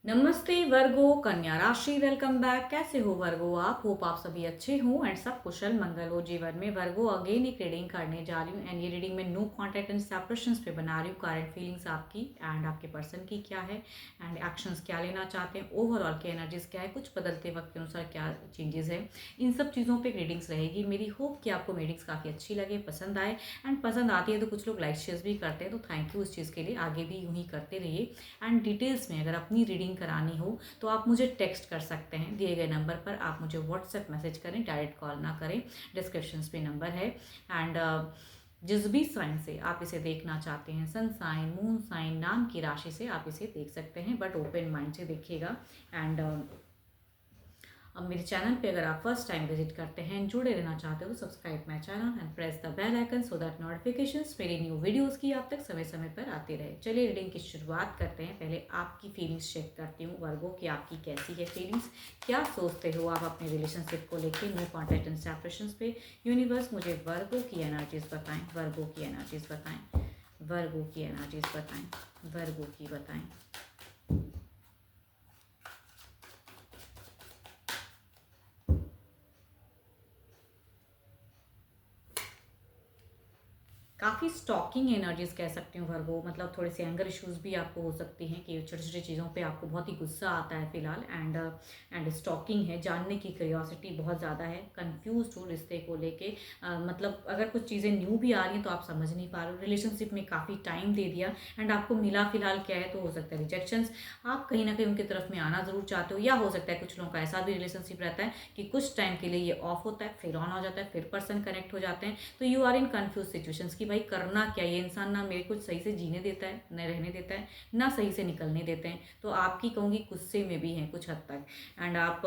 नमस्ते वर्गो कन्या राशि, वेलकम बैक। कैसे हो वर्गो आप? होप आप सभी अच्छे हो एंड सब कुशल मंगल हो जीवन में। वर्गो अगेन एक रीडिंग करने जा रही हूँ एंड ये रीडिंग में नो कॉन्टैक्ट एंड सेपरेशंस पे बना रही हूँ। करंट फीलिंग्स आपकी एंड आपके पर्सन की क्या है एंड एक्शंस क्या लेना चाहते हैं, ओवरऑल की एनर्जीज क्या है, कुछ बदलते वक्त के अनुसार क्या चेंजेस है, इन सब चीज़ों पर रीडिंग्स रहेगी मेरी। होप कि आपको रीडिंग्स काफ़ी अच्छी लगे, पसंद आए एंड पसंद आती है तो कुछ लोग लाइक शेयर भी करते हैं, तो थैंक यू उस चीज़ के लिए। आगे भी यूँ ही करते रहिए एंड डिटेल्स में अगर अपनी रीडिंग करानी हो तो आप मुझे टेक्स्ट कर सकते हैं दिए गए नंबर पर। आप मुझे व्हाट्सएप मैसेज करें, डायरेक्ट कॉल ना करें। डिस्क्रिप्शन पे नंबर है एंड जिस भी साइन से आप इसे देखना चाहते हैं, सन साइन, मून साइन, नाम की राशि से आप इसे देख सकते हैं, बट ओपन माइंड से देखिएगा। एंड अब मेरे चैनल पे अगर आप फर्स्ट टाइम विजिट करते हैं, जुड़े रहना चाहते हो, तो subscribe my channel and press the bell icon so that notifications मेरी न्यू वीडियोस की आप तक समय समय पर आती रहे। चलिए रीडिंग की शुरुआत करते हैं। पहले आपकी फीलिंग्स चेक करती हूँ वर्गो की, आपकी कैसी है फीलिंग्स, क्या सोचते हो आप अपने रिलेशनशिप को लेकर, नो कॉन्टैक्ट एंड सेपरेशंस पे। यूनिवर्स मुझे वर्गो की एनर्जीज बताएं, वर्गो की एनर्जीज बताएं, वर्गो की एनर्जीज बताएं, वर्गो की बताएं। काफ़ी स्टॉकिंग एनर्जीज कह सकती हूँ वर्गो, मतलब थोड़े से एंगर इश्यूज भी आपको हो सकती हैं कि छोटी छोटी चीज़ों पे आपको बहुत ही गुस्सा आता है फिलहाल। एंड स्टॉकिंग है, जानने की क्यूरियोसिटी बहुत ज़्यादा है, कंफ्यूज हो रिश्ते को लेके। मतलब अगर कुछ चीज़ें न्यू भी आ रही हैं तो आप समझ नहीं पा रहे हो। रिलेशनशिप में काफ़ी टाइम दे दिया एंड आपको मिला फिलहाल क्या है, तो हो सकता है रिजेक्शंस। आप कहीं ना कहीं उनकी तरफ में आना ज़रूर चाहते हो, या हो सकता है कुछ लोगों का ऐसा भी रिलेशनशिप रहता है कि कुछ टाइम के लिए ये ऑफ होता है, फिर ऑन हो जाता है, फिर पर्सन कनेक्ट हो जाते हैं। तो you are in confuse situations कि भाई करना क्या, ये इंसान ना मेरे को सही से जीने देता है, न रहने देता है, ना सही से निकलने देते हैं। तो आपकी कहूँगी गुस्से में भी हैं कुछ हद तक एंड आप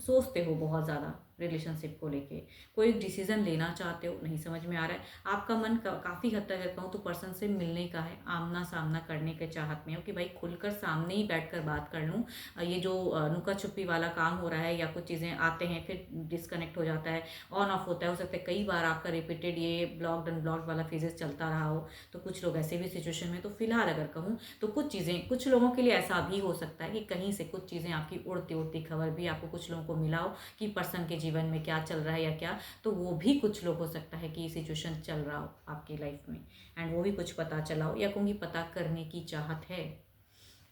सोचते हो बहुत ज़्यादा रिलेशनशिप को लेके। कोई डिसीजन लेना चाहते हो, नहीं समझ में आ रहा है। आपका मन काफ़ी हद तक अगर कहूँ तो पर्सन से मिलने का है, आमना सामना करने के चाहत में हो कि भाई खुलकर सामने ही बैठकर बात कर लूँ। ये जो नुका छुपी वाला काम हो रहा है, या कुछ चीज़ें आते हैं फिर डिस्कनेक्ट हो जाता है, ऑन ऑफ होता है। हो सकता है कई बार आपका रिपीटेड ये ब्लॉक्ड अनब्लॉक्ड वाला फेजेस चलता रहा हो, तो कुछ लोग ऐसे भी सिचुएशन में। तो फिलहाल अगर कहूँ तो कुछ चीज़ें कुछ लोगों के लिए ऐसा भी हो सकता है कि कहीं से कुछ चीज़ें आपकी उड़ती उड़ती खबर भी आपको कुछ लोगों को मिला हो कि पर्सन के जीवन में क्या चल रहा है या क्या। तो वो भी कुछ लोग हो सकता है कि ये सिचुएशन चल रहा हो आपकी लाइफ में एंड वो भी कुछ पता चला हो, या कहूँगी पता करने की चाहत है।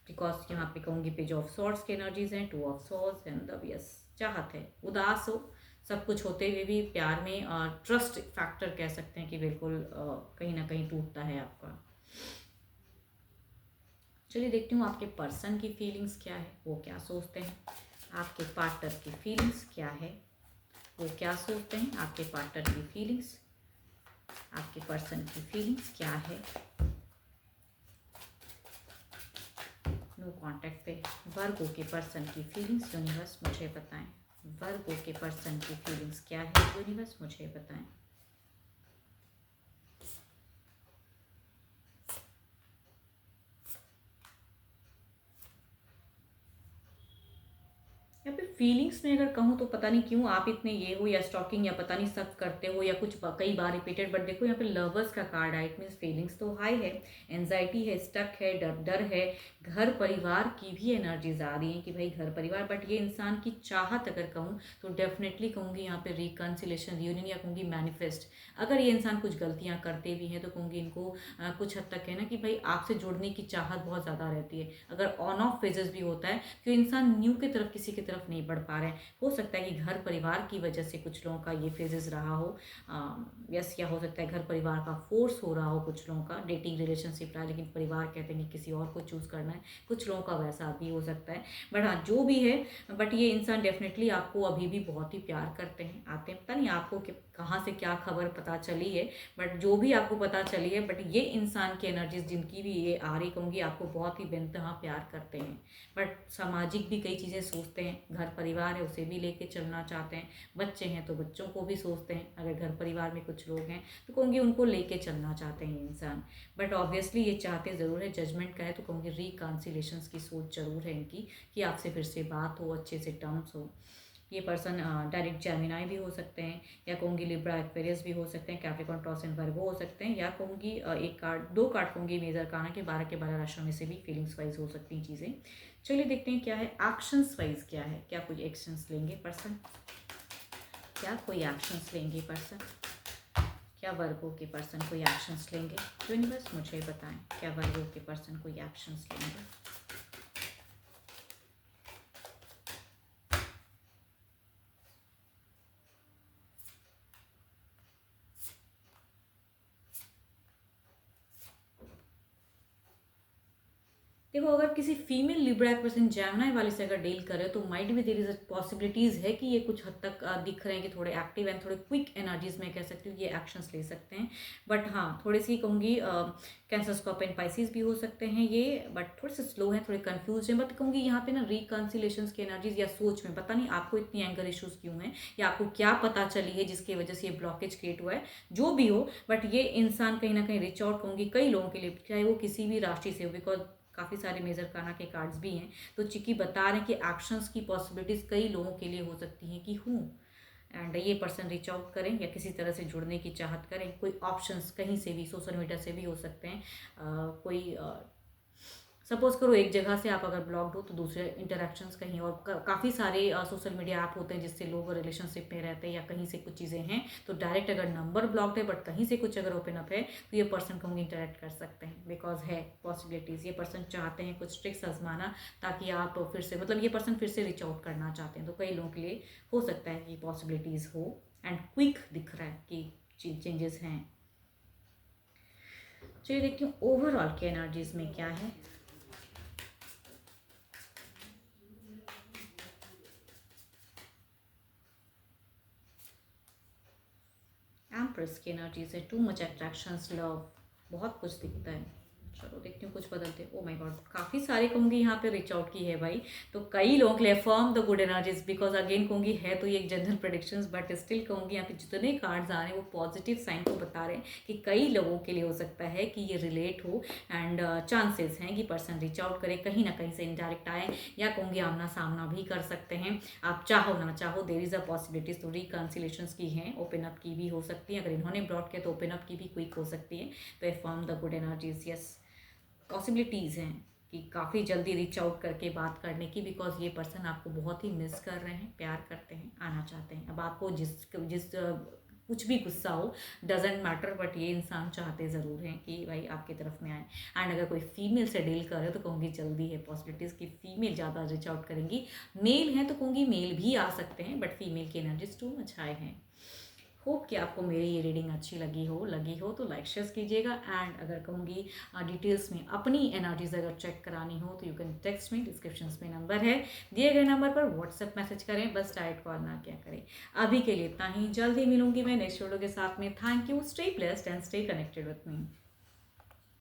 बिकॉज यहाँ पे कहूँगी पेज ऑफ सॉर्ट्स की एनर्जीज हैं, two of sorts and the yes, चाहत है, उदास हो, सब कुछ होते हुए भी प्यार में ट्रस्ट फैक्टर कह सकते हैं कि बिल्कुल कहीं ना कहीं टूटता है आपका। चलिए देखती हूँ आपके पर्सन की फीलिंग्स क्या है, वो क्या सोचते हैं। आपके पार्टनर की फीलिंग्स क्या है, वो क्या सोचते हैं। आपके पार्टनर की फीलिंग्स, आपके पर्सन की फीलिंग्स क्या है। नो कॉन्टैक्ट पे वर्गो के पर्सन की फीलिंग्स यूनिवर्स मुझे बताएं। वर्गो के पर्सन की फीलिंग्स क्या है यूनिवर्स मुझे बताएं। यहाँ पे फीलिंग्स में अगर कहूँ तो पता नहीं क्यों आप इतने ये हो, या स्टॉकिंग, या पता नहीं सब करते हो, या कुछ कई बार रिपीटेड। बट देखो यहाँ पे लवर्स का कार्ड है, इट मीन्स फीलिंग्स तो हाई है, एनजाइटी है, स्टक है, डर डर है। घर परिवार की भी एनर्जीज आ रही हैं कि भाई घर परिवार, बट ये इंसान की चाहत अगर कहूँ तो डेफिनेटली कहूँगी यहाँ पे रिकन्सिलेशन, रियूनियन, या कहूँगी मैनिफेस्ट। अगर ये इंसान कुछ गलतियाँ करते भी हैं तो कहूँगी इनको कुछ हद तक है ना कि भाई आपसे जुड़ने की चाहत बहुत ज़्यादा रहती है। अगर ऑन ऑफ फेजेस भी होता है कि इंसान न्यू की तरफ किसी की तरफ नहीं बढ़ पा रहे हैं, हो सकता है कि घर परिवार की वजह से कुछ लोगों का ये फेजेस रहा हो। यस, या हो सकता है घर परिवार का फोर्स हो रहा हो कुछ लोगों का। डेटिंग रिलेशनशिप रहा है लेकिन परिवार कहते हैं कि किसी और को चूज़ करना है, कुछ लोगों का वैसा भी हो सकता है। बट हाँ, जो भी है, बट ये इंसान डेफिनेटली आपको अभी भी बहुत ही प्यार करते हैं, आते हैं। पता नहीं आपको कहाँ से क्या खबर पता चली है, बट जो भी आपको पता चली है, बट ये इंसान की एनर्जीज जिनकी भी ये आ रही कहूँगी आपको बहुत ही बेनतहा प्यार करते हैं। बट सामाजिक भी कई चीज़ें सोचते हैं, घर परिवार है उसे भी लेके चलना चाहते हैं, बच्चे हैं तो बच्चों को भी सोचते हैं। अगर घर परिवार में कुछ लोग हैं तो कहूँगी उनको लेके चलना चाहते हैं ये इंसान। बट ऑब्वियसली ये चाहते ज़रूर है, जजमेंट का है तो कहूँगी रिकॉन्सिलेशंस की सोच ज़रूर है इनकी, कि आपसे फिर से बात हो, अच्छे से टर्म्स हो। ये पर्सन डायरेक्ट जेमिनाई भी हो सकते हैं, या कहूँगी लिब्रा एक्वेरियस भी हो सकते हैं, कैप्रिकॉर्न टॉरस एंड वर्गो हो सकते हैं, या कहूँगी एक कार्ड, दो कार्ड कहूँगी मेजर काना के 12 के 12 राशियों में से भी फीलिंग्स वाइज हो सकती हैं चीज़ें। चलिए देखते हैं क्या है एक्शंस वाइज, क्या है, क्या कोई एक्शंस लेंगे पर्सन, क्या कोई एक्शंस लेंगे पर्सन, क्या वर्गो के पर्सन कोई एक्शंस लेंगे। यूनिवर्स मुझे बताएं, क्या वर्गो के पर्सन कोई एक्शंस लेंगे। देखो, अगर किसी फीमेल लिब्रा पर्सन जेमिनी वाले से अगर डील करे तो माइट भी देयर इज अ पॉसिबिलिटीज़ है कि ये कुछ हद तक दिख रहे हैं कि थोड़े एक्टिव एंड थोड़े क्विक एनर्जीज में कह सकती हूँ ये एक्शंस ले सकते हैं। बट हाँ, थोड़ी सी कहूँगी कैंसर स्कॉर्पियन पाइसिस भी हो सकते हैं ये, बट थोड़े से स्लो हैं, थोड़े कंफ्यूज हैं। बट कहूँगी यहाँ पे ना रिकन्सिलेशंस की एनर्जीज या सोच में पता नहीं आपको इतनी एंगर इश्यूज क्यों हैं, या आपको क्या पता चली है जिसकी वजह से ये ब्लॉकेज क्रिएट हुआ है, जो भी हो। बट ये इंसान कहीं ना कहीं रिच आउट कहूँगी कई लोगों के लिए, चाहे वो किसी भी राशि से हो, बिकॉज काफ़ी सारे मेजर काना के कार्ड्स भी हैं, तो चिकी बता रहे हैं कि एक्शंस की पॉसिबिलिटीज़ कई लोगों के लिए हो सकती हैं कि हूँ। एंड ये पर्सन रीच आउट करें या किसी तरह से जुड़ने की चाहत करें, कोई ऑप्शंस कहीं से भी, सोशल मीडिया से भी हो सकते हैं, कोई सपोज करो एक जगह से आप अगर ब्लॉक्ड हो तो दूसरे इंटरेक्शंस कहीं और, काफ़ी सारे सोशल मीडिया ऐप होते हैं जिससे लोग रिलेशनशिप में रहते हैं, या कहीं से कुछ चीज़ें हैं तो डायरेक्ट अगर नंबर ब्लॉक्ड है बट कहीं से कुछ अगर ओपन अप है तो ये पर्सन कहूँगी इंटरेक्ट कर सकते हैं, बिकॉज है पॉसिबिलिटीज़। ये पर्सन चाहते हैं कुछ ट्रिक्स आजमाना ताकि आप फिर से, मतलब ये पर्सन फिर से रीच आउट करना चाहते हैं, तो कई लोगों के लिए हो सकता है कि पॉसिबिलिटीज़ हो। एंड क्विक दिख रहा है कि चेंजेस हैं। चलिए देखती हूँ ओवरऑल की एनर्जीज में क्या है। एम्प्रेस की एनर्जी से टू मच अट्रैक्शंस, लव, बहुत कुछ दिखता है। चलो देखती हूँ कुछ बदलते। ओ माय गॉड, काफ़ी सारे कहूँगी यहाँ पे रीच आउट की है भाई, तो कई लोगों के लिए firm the good energies, because again कहूँगी है तो ये एक जनरल प्रेडिक्शंस, बट स्टिल कहूँगी यहाँ पे जितने कार्ड्स आ रहे हैं वो पॉजिटिव साइन को बता रहे हैं कि कई लोगों के लिए हो सकता है कि ये रिलेट हो। एंड चांसेस हैं कि पर्सन रीच आउट करे, कहीं ना कहीं से इनडायरेक्ट आए, या कहूँगी आमना सामना भी कर सकते हैं, आप चाहो ना चाहो देर इज़ अ पॉसिबिलिटीज। तो रिकन्सिलेशंस की हैं, ओपन अप की भी हो सकती है, अगर इन्होंने ब्रॉड किया तो ओपन अप की भी क्विक हो सकती है। तो firm the good energies, yes possibilities हैं कि काफ़ी जल्दी रीच आउट करके बात करने की, बिकॉज ये पर्सन आपको बहुत ही मिस कर रहे हैं, प्यार करते हैं, आना चाहते हैं। अब आपको जिस कुछ भी गुस्सा हो डजेंट मैटर, बट ये इंसान चाहते ज़रूर हैं कि भाई आपकी तरफ में आए। एंड अगर कोई फीमेल से डील करे तो कहूँगी जल्दी है पॉसिबिलिटीज़ कि फीमेल ज़्यादा रीच आउट करेंगी। मेल हैं तो कहूँगी मेल भी आ सकते हैं, बट फीमेल की एनर्जीज टू मच हाई हैं। होप कि आपको मेरी ये रीडिंग अच्छी लगी हो तो लाइक शेयर कीजिएगा। एंड अगर कहूँगी डिटेल्स में अपनी एनर्जीज अगर चेक करानी हो तो यू कैन टेक्स्ट में, डिस्क्रिप्शन में नंबर है, दिए गए नंबर पर व्हाट्सएप मैसेज करें, बस डायरेक्ट कॉल ना क्या करें। अभी के लिए इतना ही, जल्द ही मिलूंगी मैं नेक्स्ट वीडियो के साथ में। Thank you, stay blessed and stay connected with me.